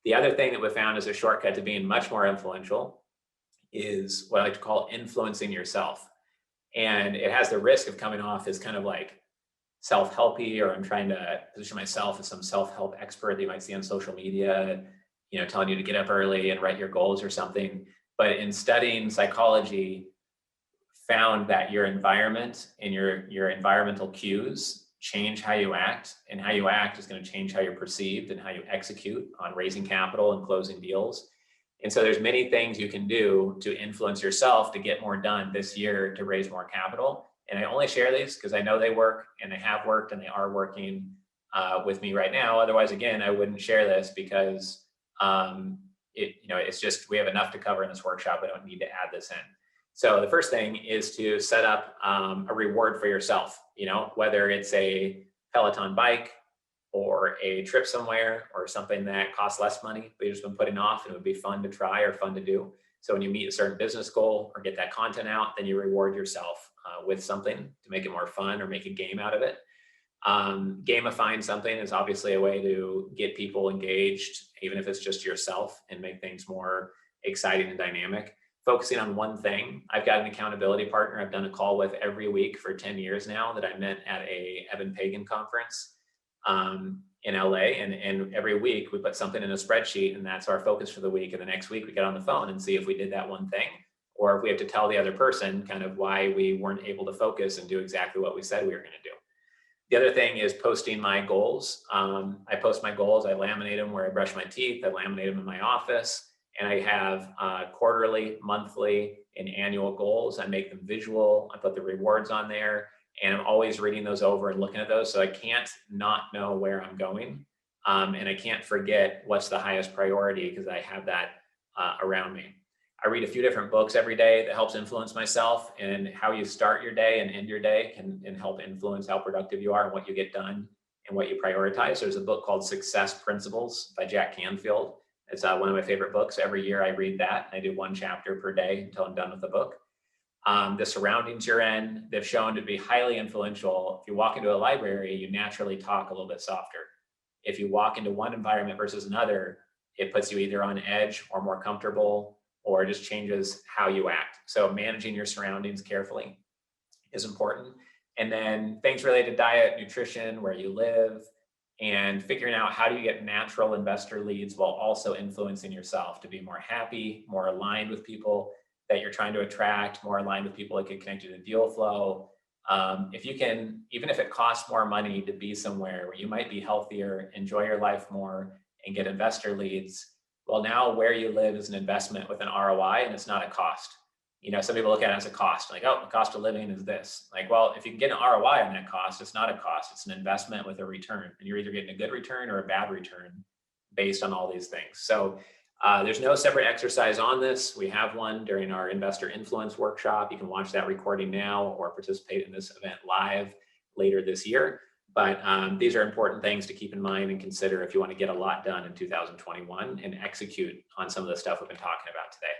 The other thing that we found as a shortcut to being much more influential is what I like to call influencing yourself. And it has the risk of coming off as kind of like self-helpy, or I'm trying to position myself as some self-help expert that you might see on social media, telling you to get up early and write your goals or something. But in studying psychology, found that your environment and your environmental cues change how you act, and how you act is going to change how you're perceived and how you execute on raising capital and closing deals. And so there's many things you can do to influence yourself to get more done this year to raise more capital. And I only share these because I know they work, and they have worked, and they are working with me right now. Otherwise, again, I wouldn't share this because it's just, we have enough to cover in this workshop. I don't need to add this in. So the first thing is to set up a reward for yourself, whether it's a Peloton bike or a trip somewhere or something that costs less money, but you've just been putting off and it would be fun to try or fun to do. So when you meet a certain business goal or get that content out, then you reward yourself with something to make it more fun or make a game out of it. Gamifying something is obviously a way to get people engaged, even if it's just yourself, and make things more exciting and dynamic. Focusing on one thing. I've got an accountability partner I've done a call with every week for 10 years now, that I met at a Evan Pagan conference in LA. And every week we put something in a spreadsheet, and that's our focus for the week. And the next week we get on the phone and see if we did that one thing, or if we have to tell the other person kind of why we weren't able to focus and do exactly what we said we were going to do. The other thing is posting my goals. I post my goals. I laminate them where I brush my teeth. I laminate them in my office. And I have quarterly, monthly, and annual goals. I make them visual. I put the rewards on there. And I'm always reading those over and looking at those. So I can't not know where I'm going. And I can't forget what's the highest priority, because I have that around me. I read a few different books every day that helps influence myself, and how you start your day and end your day can help influence how productive you are and what you get done and what you prioritize. There's a book called Success Principles by Jack Canfield. It's one of my favorite books. Every year I read that. I do one chapter per day until I'm done with the book. The surroundings you're in, they've shown to be highly influential. If you walk into a library, you naturally talk a little bit softer. If you walk into one environment versus another, it puts you either on edge or more comfortable, or just changes how you act. So managing your surroundings carefully is important. And then things related to diet, nutrition, where you live, and figuring out how do you get natural investor leads while also influencing yourself to be more happy, more aligned with people that you're trying to attract, more aligned with people that can connect you to the deal flow. If you can, even if it costs more money to be somewhere where you might be healthier, enjoy your life more, and get investor leads, well, now where you live is an investment with an ROI, and it's not a cost. Some people look at it as a cost, like, oh, the cost of living is this. Like, well, if you can get an ROI on that cost, it's not a cost, it's an investment with a return. And you're either getting a good return or a bad return based on all these things. So there's no separate exercise on this. We have one during our investor influence workshop. You can watch that recording now or participate in this event live later this year. But these are important things to keep in mind and consider if you want to get a lot done in 2021 and execute on some of the stuff we've been talking about today.